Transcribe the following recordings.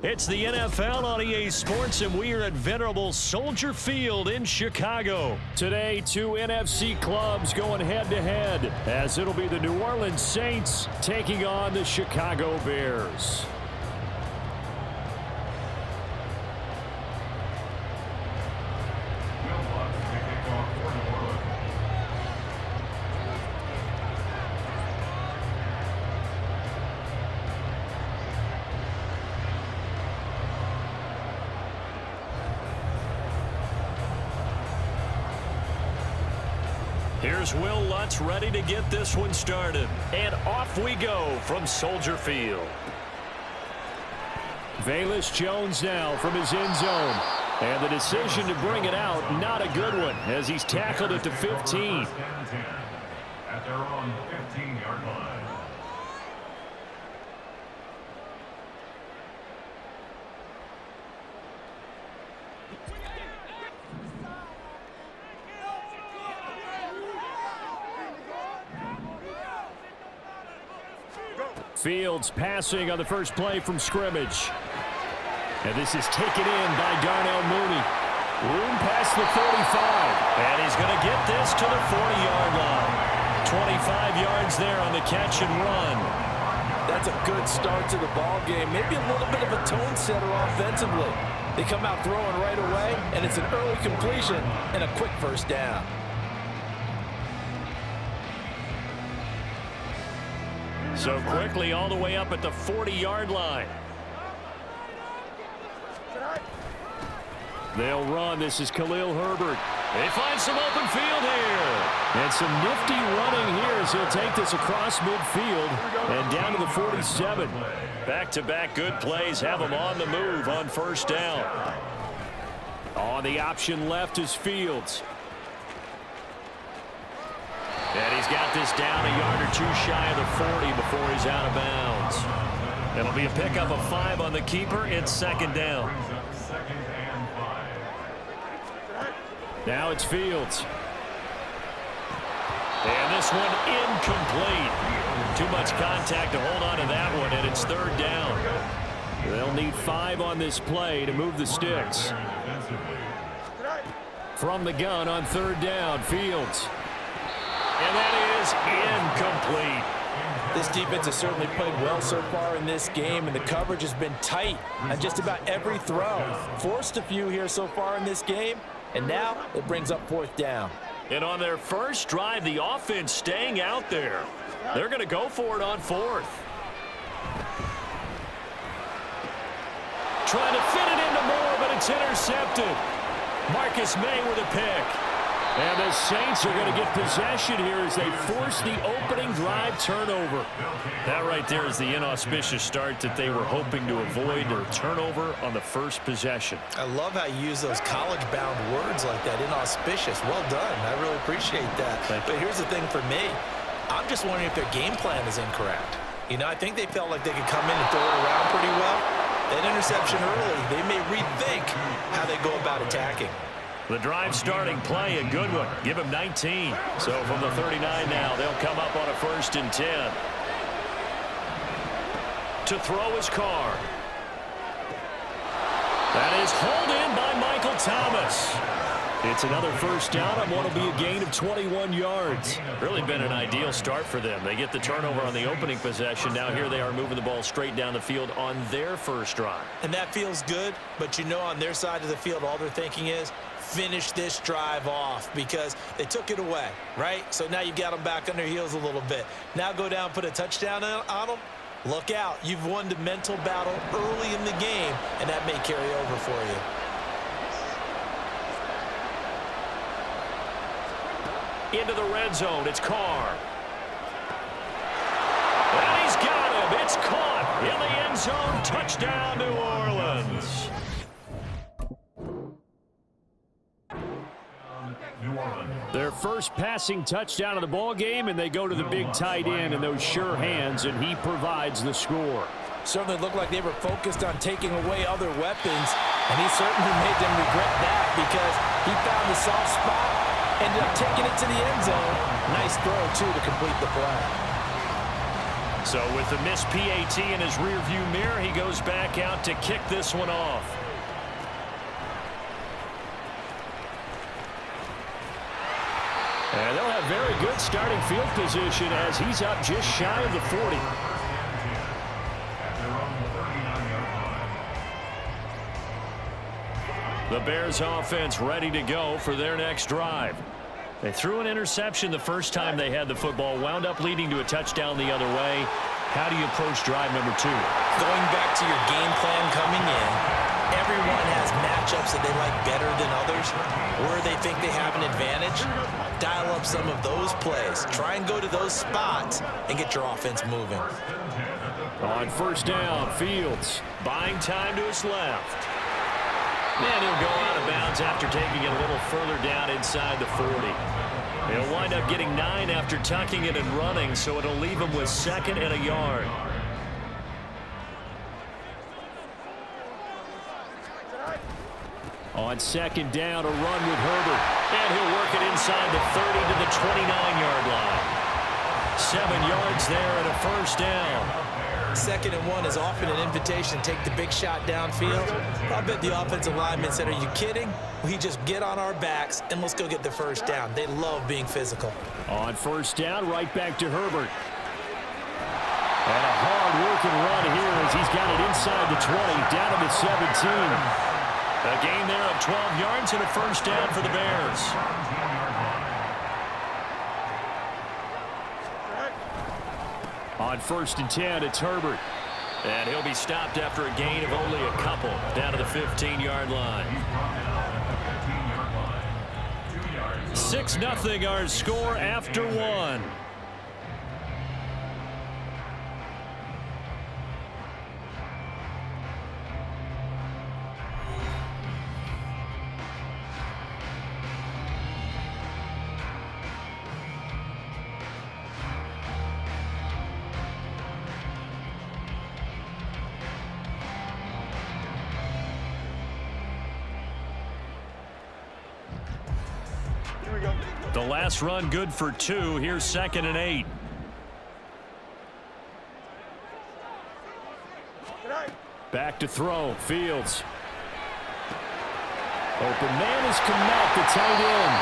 It's the NFL on EA Sports, and we are at venerable Soldier Field in Chicago. Today, two NFC clubs going head-to-head, as it'll be the New Orleans Saints taking on the Chicago Bears. Here's Will Lutz ready to get this one started. And off we go from Soldier Field. Velus Jones now from his end zone. And the decision to bring it out, not a good one, as he's tackled at the 15. At their own 15-yard line. Fields passing on the first play from scrimmage. And this is taken in by Darnell Mooney. Room past the 45. And he's going to get this to the 40-yard line. 25 yards there on the catch and run. That's a good start to the ball game. Maybe a little bit of a tone setter offensively. They come out throwing right away, and it's an early completion and a quick first down. So quickly all the way up at the 40-yard line. They'll run. This is Khalil Herbert. They find some open field here. And some nifty running here as he'll take this across midfield and down to the 47. Back-to-back good plays have him on the move on first down. On the option left is Fields. And he's got this down a yard or two shy of the 40 before he's out of bounds. It'll be a pickup of 5 on the keeper. It's second down. Now it's Fields. And this one incomplete. Too much contact to hold on to that one, and it's third down. They'll need 5 on this play to move the sticks. From the gun on third down, Fields. And that is incomplete. This defense has certainly played well so far in this game, and the coverage has been tight on just about every throw. Forced a few here so far in this game, and now it brings up fourth down. And on their first drive, the offense staying out there. They're going to go for it on fourth. Trying to fit it into Moore, but it's intercepted. Marcus May with a pick. And the Saints are going to get possession here as they force the opening drive turnover. That right there is the inauspicious start that they were hoping to avoid, or turnover on the first possession. I love how you use those college-bound words like that, inauspicious. Well done. I really appreciate that. But here's the thing for me. I'm just wondering if their game plan is incorrect. You know, I think they felt like they could come in and throw it around pretty well. That interception early, they may rethink how they go about attacking. The drive starting play, a good one. Give him 19. So from the 39 now, they'll come up on a 1st and 10. To throw his Carr. That is hauled in by Michael Thomas. It's another first down on what will be a gain of 21 yards. Really been an ideal start for them. They get the turnover on the opening possession. Now here they are moving the ball straight down the field on their first drive. And that feels good, but you know on their side of the field, all they're thinking is, finish this drive off, because they took it away, right? So now you've got them back on their heels a little bit. Now go down, put a touchdown on them. Look out. You've won the mental battle early in the game, and that may carry over for you. Into the red zone. It's Carr. And he's got him. It's caught in the end zone. Touchdown, New Orleans. Their first passing touchdown of the ball game, and they go to the big tight end in those sure hands, and he provides the score. Certainly looked like they were focused on taking away other weapons, and he certainly made them regret that, because he found the soft spot, ended up taking it to the end zone. Nice throw, too, to complete the play. So with the missed PAT in his rearview mirror, he goes back out to kick this one off. And they'll have very good starting field position as he's up just shy of the 40. The Bears offense ready to go for their next drive. They threw an interception the first time they had the football, wound up leading to a touchdown the other way. How do you approach drive number 2? Going back to your game plan coming in, everyone has matchups that they like better than others, where they think they have an advantage. Dial up some of those plays. Try and go to those spots and get your offense moving. On first down, Fields buying time to his left. And he'll go out of bounds after taking it a little further down inside the 40. He'll wind up getting 9 after tucking it and running, so it'll leave him with 2nd and a yard. On 2nd down, a run with Herbert. And he'll work it inside the 30 to the 29-yard line. 7 yards there and a first down. 2nd and 1 is often an invitation to take the big shot downfield. I bet the offensive linemen said, are you kidding? We just get on our backs and let's go get the first down. They love being physical. On first down, right back to Herbert. And a hard-working run here as he's got it inside the 20, down to the 17. A gain there of 12 yards and a first down for the Bears. On 1st and 10, it's Herbert. And he'll be stopped after a gain of only a couple, down to the 15-yard line. 6-0 our score after 1. The last run good for 2. Here's 2nd and 8. Back to throw. Fields. Open man has come out, the tight end.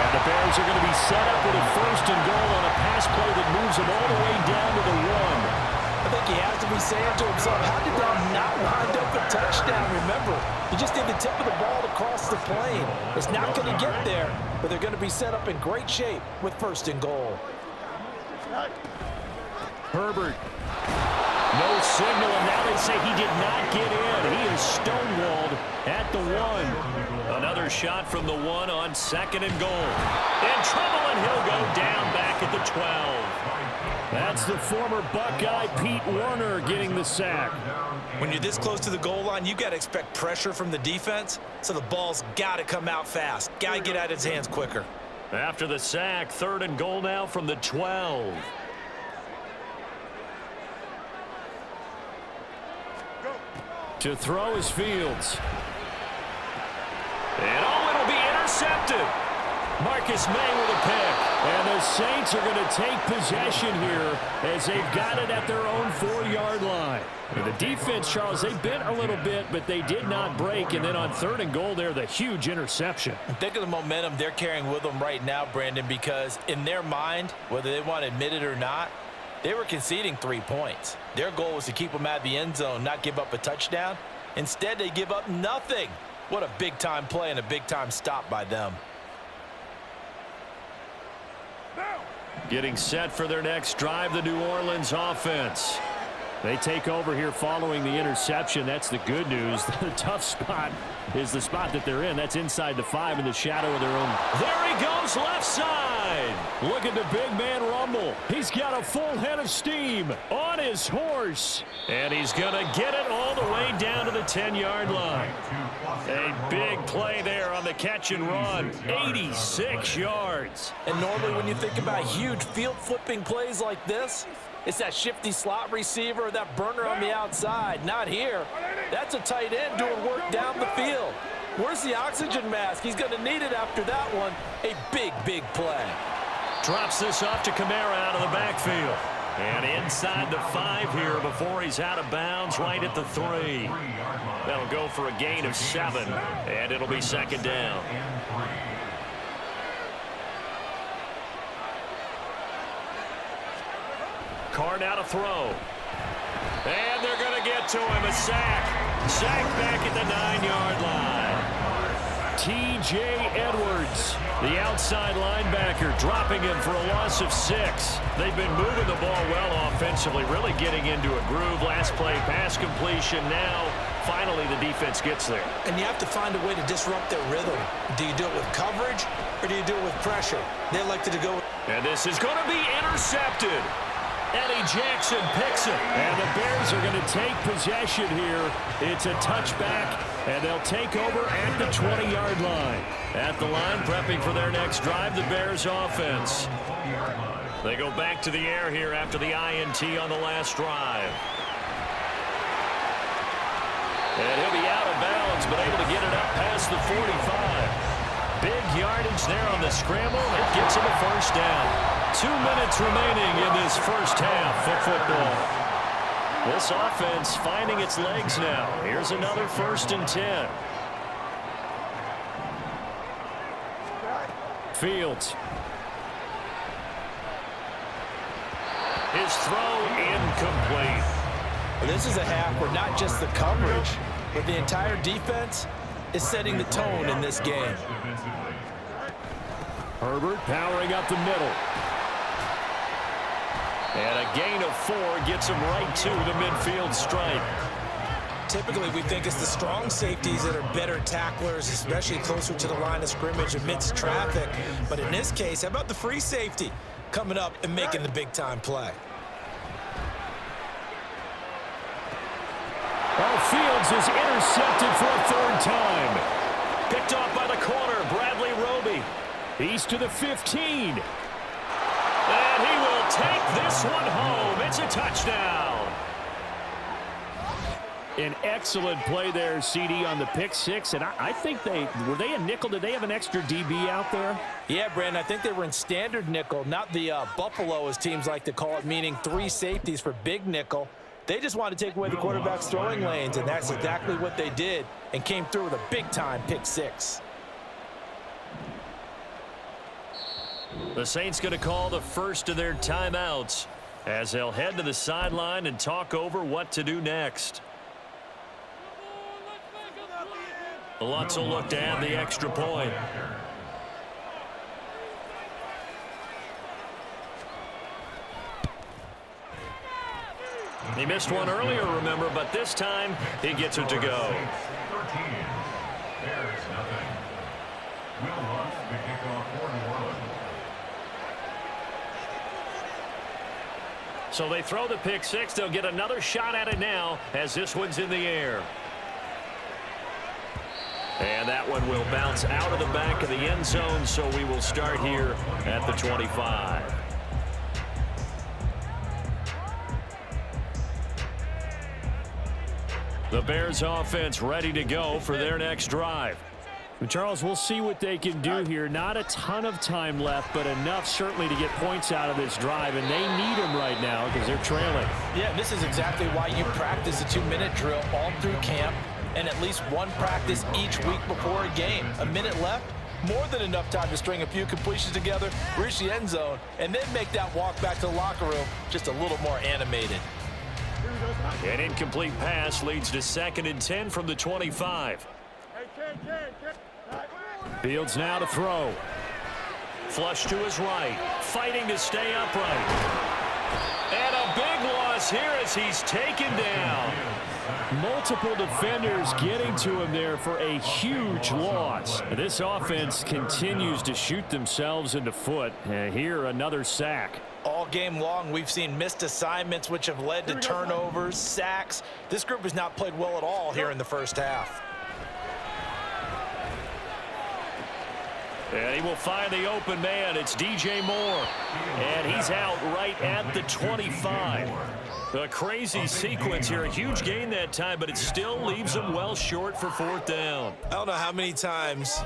And the Bears are going to be set up with a 1st and goal on a pass play that moves them all the way down to the 1. I think he has to be saying to himself, how did that not wind up a touchdown? Remember, you just did the tip of the ball across the plane. It's not going to get there, but they're going to be set up in great shape with 1st and goal. Herbert. No signal, and now they say he did not get in. He is stonewalled at the 1. Another shot from the 1 on 2nd and goal. In trouble, and he'll go down back at the 12. That's the former Buckeye Pete Werner getting the sack. When you're this close to the goal line, you got to expect pressure from the defense, so the ball's got to come out fast. Got to get out of his hands quicker. After the sack, 3rd and goal now from the 12. To throw is Fields. And it'll be intercepted. Marcus May with a pick. And the Saints are going to take possession here as they've got it at their own 4-yard line. And the defense, Charles, they bent a little bit, but they did not break. And then on 3rd and goal there, the huge interception. Think of the momentum they're carrying with them right now, Brandon, because in their mind, whether they want to admit it or not, they were conceding 3 points. Their goal was to keep them at the end zone, not give up a touchdown. Instead, they give up nothing. What a big-time play and a big-time stop by them. Getting set for their next drive, the New Orleans offense. They take over here following the interception. That's the good news. The tough spot is the spot that they're in. That's inside the 5 in the shadow of their own. There he goes, left side. Look at the big man rumble. He's got a full head of steam on his horse. And he's going to get it all the way down to the 10-yard line. A big play there on the catch and run. 86 yards. And normally when you think about huge field flipping plays like this, it's that shifty slot receiver or that burner on the outside. Not here. That's a tight end doing work down the field. Where's the oxygen mask? He's going to need it after that one. A big, big play. Drops this off to Kamara out of the backfield. And inside the 5 here before he's out of bounds right at the 3. That'll go for a gain of 7, and it'll be second down. Carr now to throw. And they're going to get to him. A sack. Sack back at the 9-yard line. T.J. Edwards, the outside linebacker, dropping him for a loss of 6. They've been moving the ball well offensively, really getting into a groove. Last play, pass completion. Now, finally, the defense gets there. And you have to find a way to disrupt their rhythm. Do you do it with coverage, or do you do it with pressure? They elected to go. And this is going to be intercepted. Eddie Jackson picks it. And the Bears are going to take possession here. It's a touchback, and they'll take over at the 20-yard line. At the line, prepping for their next drive, the Bears offense. They go back to the air here after the INT on the last drive. And he'll be out of bounds, but able to get it up past the 45. Big yardage there on the scramble. It gets him a first down. 2 minutes remaining in this first half of football. This offense finding its legs now. Here's another 1st and 10. Fields. His throw incomplete. Well, this is a half where not just the coverage, but the entire defense is setting the tone in this game. Herbert powering up the middle. And a gain of 4 gets him right to the midfield stripe. Typically, we think it's the strong safeties that are better tacklers, especially closer to the line of scrimmage amidst traffic. But in this case, how about the free safety coming up and making the big-time play? Oh, Fields is intercepted for a 3rd time. Picked off by the corner, Bradley Roby. He's to the 15. And he will take this one home. It's a touchdown. An excellent play there, CD, on the pick 6. And I think were they a nickel? Did they have an extra DB out there? Yeah, Brandon, I think they were in standard nickel, not the Buffalo, as teams like to call it, meaning 3 safeties for big nickel. They just wanted to take away the quarterback's throwing lanes, and that's exactly what they did and came through with a big-time pick 6. The Saints going to call the first of their timeouts as they'll head to the sideline and talk over what to do next. Lutz will look to add the extra point. He missed one earlier, remember, but this time he gets it to go. 13. There's nothing. Will Lutz be kicked off for New Orleans. So they throw the pick 6. They'll get another shot at it now as this one's in the air. And that one will bounce out of the back of the end zone, so we will start here at the 25. The Bears offense ready to go for their next drive. Charles, we'll see what they can do here. Not a ton of time left, but enough certainly to get points out of this drive, and they need them right now because they're trailing. Yeah, this is exactly why you practice a 2-minute drill all through camp and at least one practice each week before a game. A minute left, more than enough time to string a few completions together, reach the end zone, and then make that walk back to the locker room just a little more animated. An incomplete pass leads to 2nd and 10 from the 25. Fields now to throw. Flush to his right. Fighting to stay upright. And a big loss here as he's taken down. Multiple defenders getting to him there for a huge loss. This offense continues to shoot themselves in the foot. Here, another sack. All game long, we've seen missed assignments which have led to turnovers, sacks. This group has not played well at all here in the first half. And he will find the open man. It's DJ Moore. And he's out right at the 25. A crazy sequence here. A huge gain that time, but it still leaves him well short for 4th down. I don't know how many times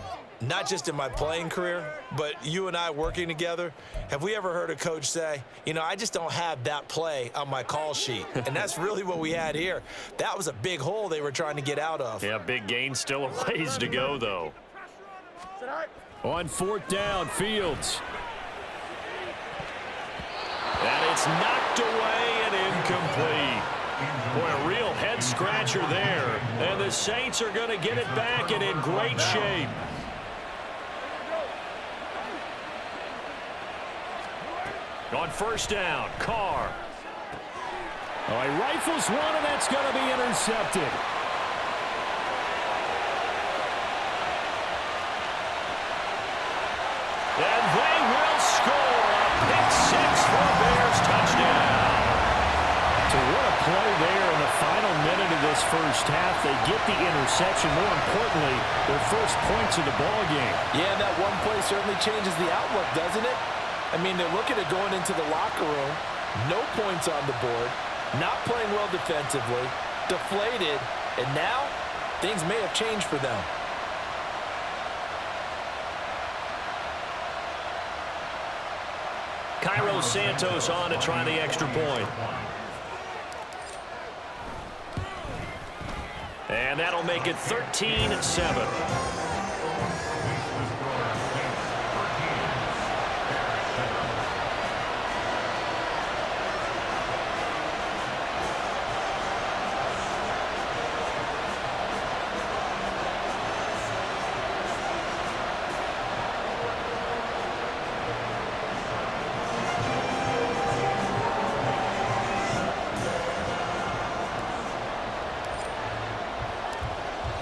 not just in my playing career, but you and I working together, have we ever heard a coach say, I just don't have that play on my call sheet? And that's really what we had here. That was a big hole they were trying to get out of. Yeah, big gain, still a ways to go, though. On 4th down, Fields. And it's knocked away and incomplete. Boy, a real head-scratcher there. And the Saints are going to get it back and in great shape. On 1st down, Carr. Oh, he rifles one, and that's going to be intercepted. And they will score a pick six for a Bears touchdown. So what a play there in the final minute of this first half. They get the interception. More importantly, their first points of the ball game. Yeah, and that one play certainly changes the outlook, doesn't it? I mean, they're looking at going into the locker room, no points on the board, not playing well defensively, deflated, and now things may have changed for them. Cairo Santos on to try the extra point. And that'll make it 13-7.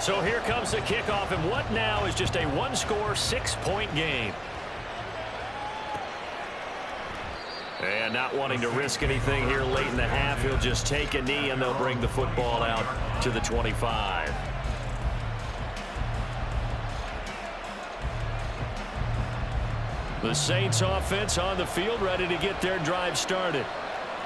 So here comes the kickoff, and what now is just a one-score, 6-point game. And not wanting to risk anything here late in the half, he'll just take a knee, and they'll bring the football out to the 25. The Saints offense on the field, ready to get their drive started.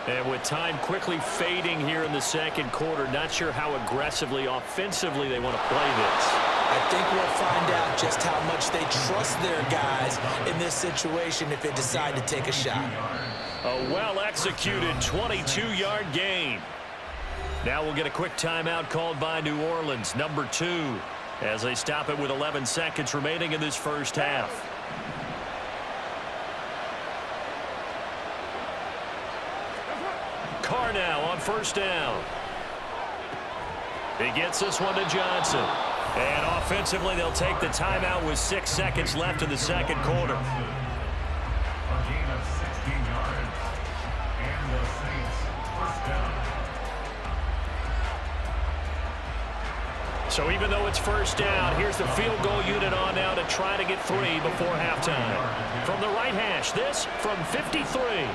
And with time quickly fading here in the second quarter, not sure how aggressively, offensively they want to play this. I think we'll find out just how much they trust their guys in this situation if they decide to take a shot. A well-executed 22-yard gain. Now we'll get a quick timeout called by New Orleans, number 2, as they stop it with 11 seconds remaining in this first half. Carr now on 1st down. He gets this one to Johnson. And offensively, they'll take the timeout with 6 seconds left in the second quarter. A gain of 16 yards. And the Saints 1st down. So even though it's 1st down, here's the field goal unit on now to try to get 3 before halftime. From the right hash, this from 53.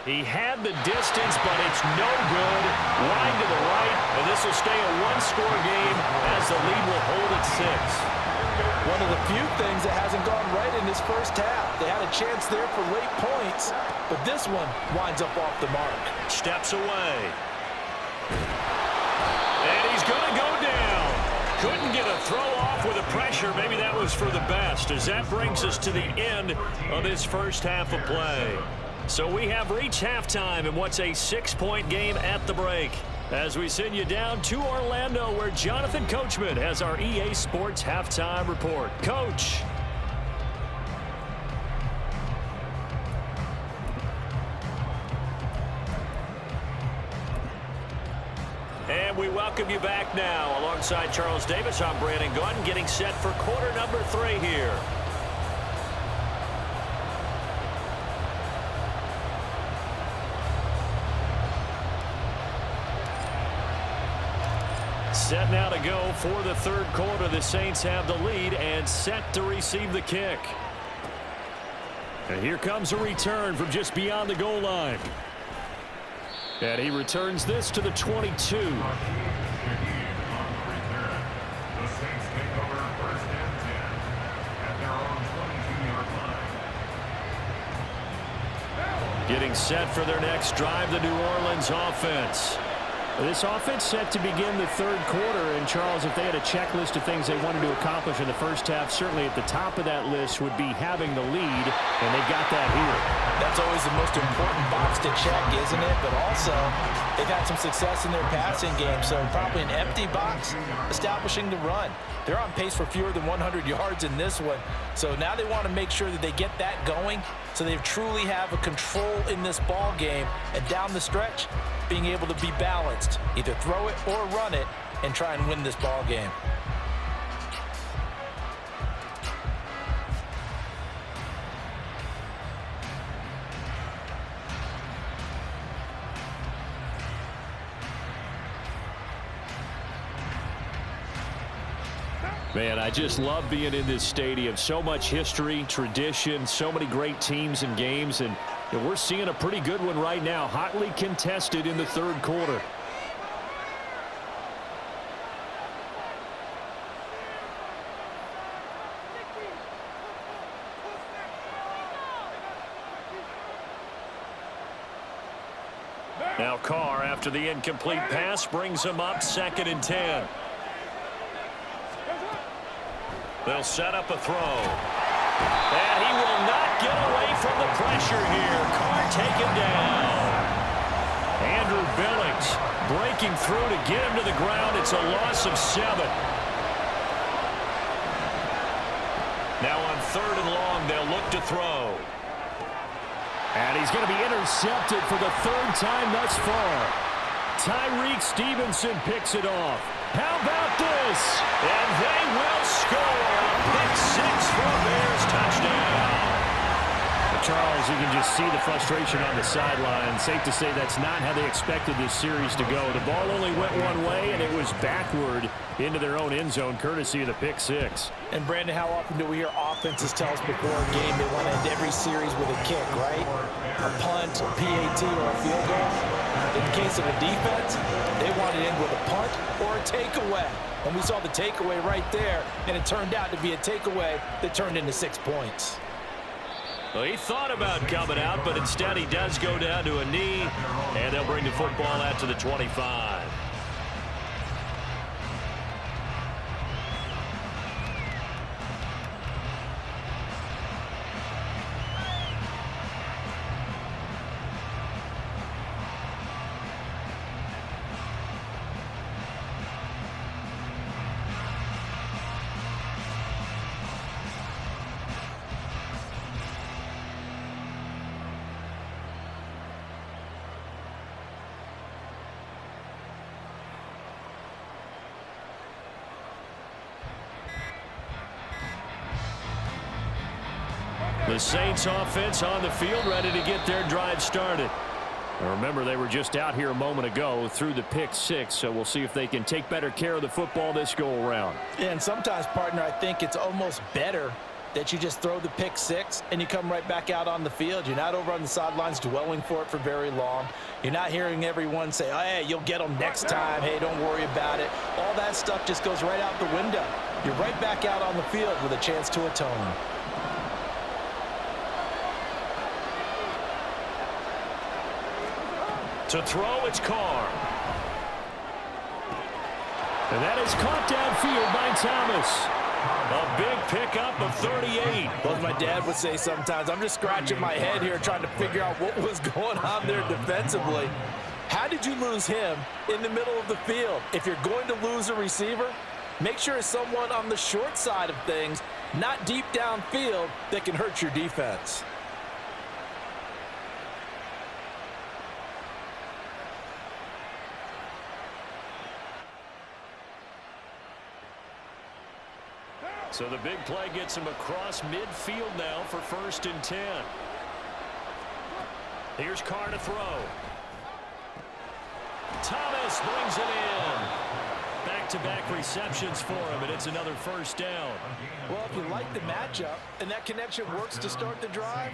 He had the distance, but it's no good. Wide to the right, and this will stay a one-score game as the lead will hold at 6. One of the few things that hasn't gone right in this first half. They had a chance there for late points, but this one winds up off the mark. Steps away. And he's going to go down. Couldn't get a throw off with the pressure. Maybe that was for the best, as that brings us to the end of this first half of play. So we have reached halftime in what's a 6-point game at the break, as we send you down to Orlando, where Jonathan Coachman has our EA Sports halftime report. Coach. And we welcome you back now. Alongside Charles Davis, I'm Brandon Gordon, getting set for quarter number 3 here. Set now to go for the third quarter. The Saints have the lead and set to receive the kick. And here comes a return from just beyond the goal line. And he returns this to the 22. The Saints take over 1st and 10 at their own 22-yard line. Getting set for their next drive, the New Orleans offense. This offense set to begin the third quarter, and Charles, if they had a checklist of things they wanted to accomplish in the first half, certainly at the top of that list would be having the lead, and they've got that here. That's always the most important box to check, isn't it? But also, they've had some success in their passing game, so probably an empty box establishing the run. They're on pace for fewer than 100 yards in this one, so now they want to make sure that they get that going so they truly have a control in this ball game, and down the stretch, being able to be balanced, either throw it or run it, and try and win this ball game. Man, I just love being in this stadium. So much history, tradition, so many great teams and games, and we're seeing a pretty good one right now, hotly contested in the third quarter. Now Carr, after the incomplete pass, brings him up 2nd and 10. They'll set up a throw. And he will not get away from the pressure here. Carr taken down. Andrew Billings breaking through to get him to the ground. It's a loss of 7. Now on 3rd and long, they'll look to throw. And he's going to be intercepted for the 3rd time thus far. Tyreek Stevenson picks it off. How about this? And they will score. Pick 6 for a Bears touchdown. Charles, you can just see the frustration on the sideline. Safe to say that's not how they expected this series to go. The ball only went one way, and it was backward into their own end zone, courtesy of the pick 6. And, Brandon, how often do we hear offenses tell us before a game they want to end every series with a kick, right? A punt, a PAT, or a field goal. In the case of a defense, they want to end with a punt or a takeaway. And we saw the takeaway right there, and it turned out to be a takeaway that turned into 6 points. Well, he thought about coming out, but instead he does go down to a knee, and they'll bring the football out to the 25. The Saints offense on the field, ready to get their drive started. Now remember, they were just out here a moment ago through the pick 6, so we'll see if they can take better care of the football this go-around. And sometimes, partner, I think it's almost better that you just throw the pick 6 and you come right back out on the field. You're not over on the sidelines dwelling for it for very long. You're not hearing everyone say, oh, hey, you'll get them next time. Hey, don't worry about it. All that stuff just goes right out the window. You're right back out on the field with a chance to atone. To throw, it's Carr. And that is caught downfield by Thomas. A big pickup of 38. Well, as my dad would say sometimes, I'm just scratching my head here trying to figure out what was going on there defensively. How did you lose him in the middle of the field? If you're going to lose a receiver, make sure it's someone on the short side of things, not deep downfield, that can hurt your defense. So the big play gets him across midfield now for 1st and 10. Here's Carr to throw. Thomas brings it in. Back-to-back receptions for him, and it's another 1st down. Well, if you like the matchup and that connection works to start the drive,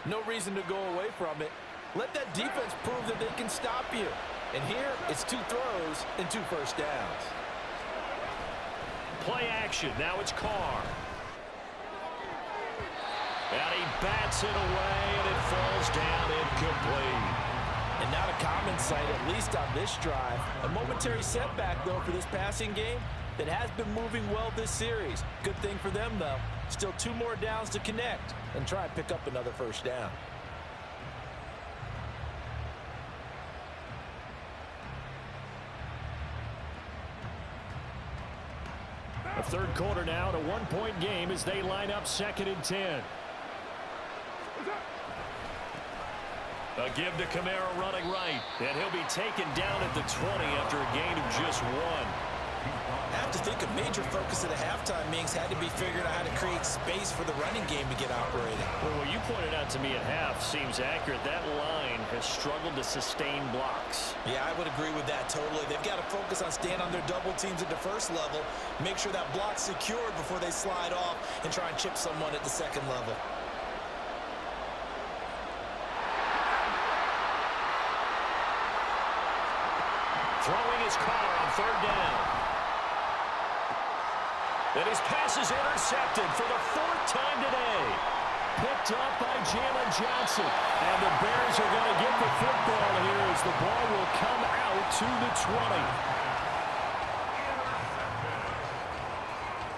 no reason to go away from it. Let that defense prove that they can stop you. And here, it's 2 throws and 2 first downs. Play action. Now it's Carr. And he bats it away, and it falls down incomplete. And not a common sight, at least on this drive. A momentary setback, though, for this passing game that has been moving well this series. Good thing for them, though. Still 2 more downs to connect and try and pick up another first down. The third quarter now, at a 1-point game as they line up 2nd and 10. A give to Kamara running right, and he'll be taken down at the 20 after a gain of just 1. I have to think a major focus at the halftime means had to be figuring out how to create space for the running game to get operating. Well, what you pointed out to me at half seems accurate. That line has struggled to sustain blocks. Yeah, I would agree with that totally. They've got to focus on staying on their double teams at the first level, make sure that block's secured before they slide off and try and chip someone at the second level. Throwing his car on 3rd down. And his pass is intercepted for the 4th time today. Picked up by Jalen Johnson. And the Bears are going to get the football here as the ball will come out to the 20.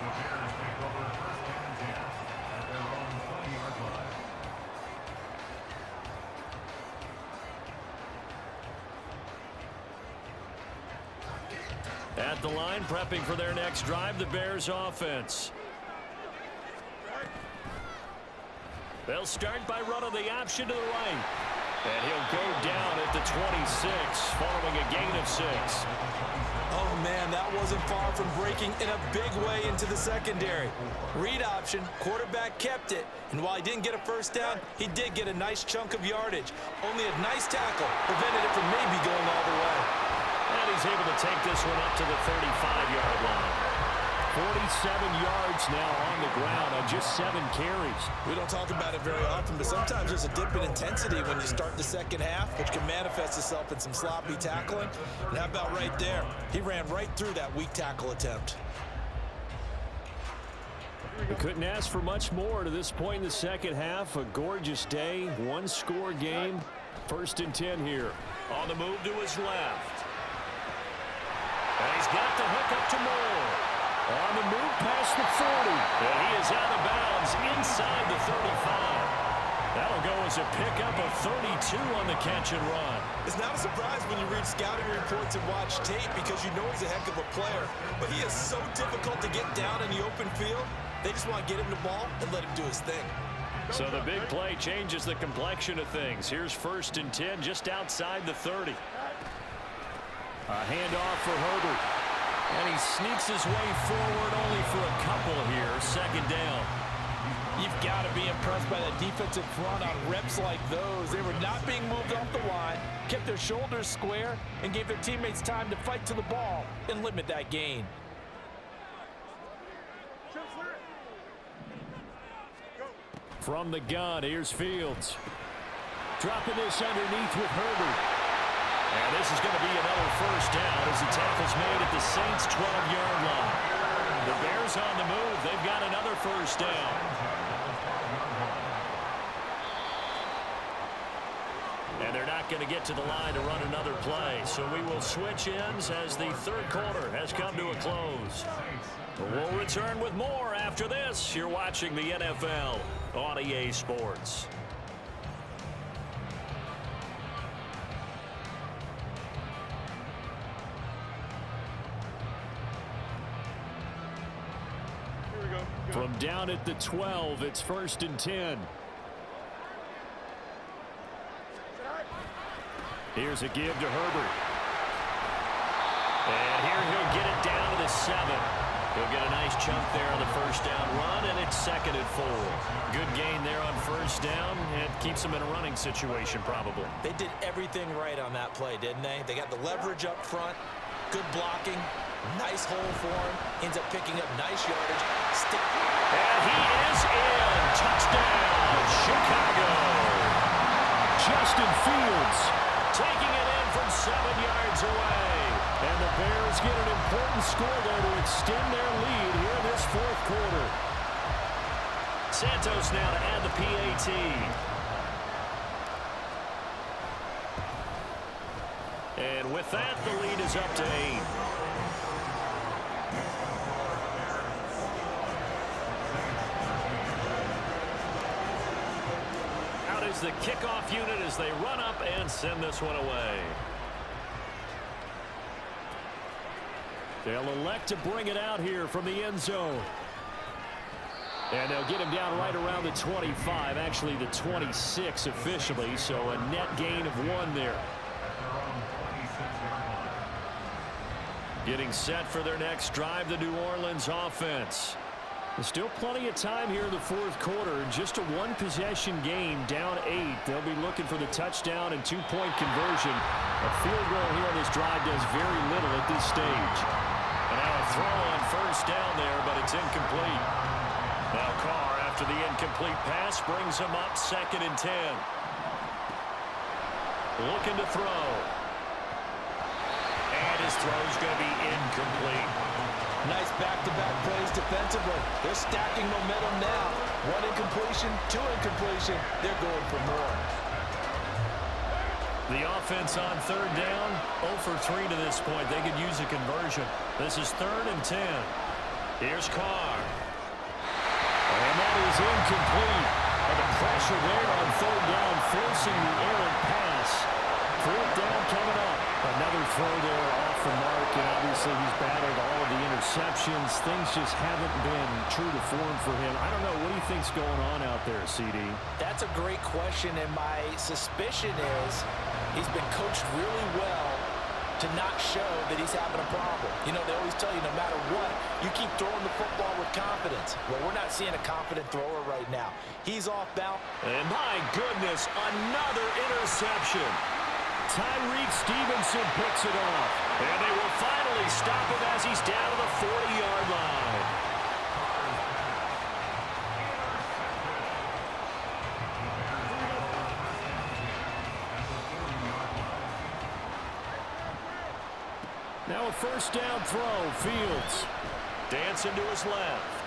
The Bears take over 1st and 10 at their own 20-yard line. At the line, prepping for their next drive, the Bears offense. They'll start by running the option to the right. And he'll go down at the 26, following a gain of 6. Oh, man, that wasn't far from breaking in a big way into the secondary. Read option, quarterback kept it, and while he didn't get a first down, he did get a nice chunk of yardage. Only a nice tackle prevented it from maybe going all the way. And he's able to take this one up to the 35-yard line. 47 yards now on the ground on just 7 carries. We don't talk about it very often, but sometimes there's a dip in intensity when you start the second half, which can manifest itself in some sloppy tackling. And how about right there? He ran right through that weak tackle attempt. We couldn't ask for much more to this point in the second half. A gorgeous day, 1-score game. 1st and 10 here. On the move to his left. And he's got the hook up to Moore. On the move past the 40. And he is out of bounds inside the 35. That'll go as a pickup of 32 on the catch and run. It's not a surprise when you read scouting reports and watch tape because you know he's a heck of a player. But he is so difficult to get down in the open field. They just want to get him the ball and let him do his thing. So the big play changes the complexion of things. Here's 1st and 10 just outside the 30. A handoff for Herbert. And he sneaks his way forward only for a couple here. 2nd down. You've got to be impressed by that defensive front on reps like those. They were not being moved off the line, kept their shoulders square, and gave their teammates time to fight to the ball and limit that gain. From the gun, here's Fields. Dropping this underneath with Herbert. And this is going to be another first down as the tackle's made at the Saints' 12-yard line. The Bears on the move. They've got another first down. And they're not going to get to the line to run another play. So we will switch ends as the 3rd quarter has come to a close. We'll return with more after this. You're watching the NFL on EA Sports. From down at the 12, it's 1st and 10. Here's a give to Herbert. And here he'll get it down to the 7. He'll get a nice chunk there on the first down run, and it's 2nd and 4. Good gain there on first down, and keeps them in a running situation probably. They did everything right on that play, didn't they? They got the leverage up front, good blocking, nice hole for him, ends up picking up nice yardage. And he is in. Touchdown, Chicago. Justin Fields taking it in from 7 yards away. And the Bears get an important score there to extend their lead here in this 4th quarter. Santos now to add the PAT. And with that, the lead is up to 8. Out is the kickoff unit as they run up and send this one away. They'll elect to bring it out here from the end zone. And they'll get him down right around the 25, actually the 26 officially, so a net gain of 1 there. Getting set for their next drive, the New Orleans offense. There's still plenty of time here in the fourth quarter. Just a one-possession game, down 8. They'll be looking for the touchdown and two-point conversion. A field goal here on this drive does very little at this stage. And now a throw on first down there, but it's incomplete. Now Carr, after the incomplete pass, brings him up 2nd and 10. Looking to throw. And his throw's going to be incomplete. Nice back-to-back plays defensively. They're stacking momentum now. 1 incompletion, 2 incompletion. They're going for more. The offense on 3rd down, 0 for 3 to this point. They could use a conversion. This is 3rd and 10. Here's Carr. And that is incomplete. And the pressure there on 3rd down, forcing the errant pass. 4th down coming up. Another throw there off the mark, and obviously he's battled all of the interceptions. Things just haven't been true to form for him. I don't know. What do you think's going on out there, CD? That's a great question, and my suspicion is he's been coached really well to not show that he's having a problem. You know, they always tell you no matter what, you keep throwing the football with confidence. Well, we're not seeing a confident thrower right now. He's off balance. And my goodness, another interception. Tyreek Stevenson picks it off. And they will finally stop him as he's down to the 40-yard line. Now a first down throw, Fields. Dancing to his left.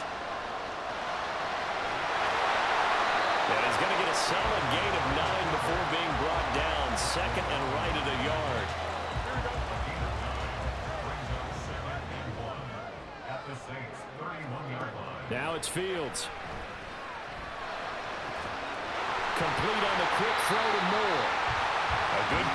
And he's going to get a solid gain of 9 before being brought down. 2nd and right at a yard. Now it's Fields. Complete on the quick throw to Moore. A good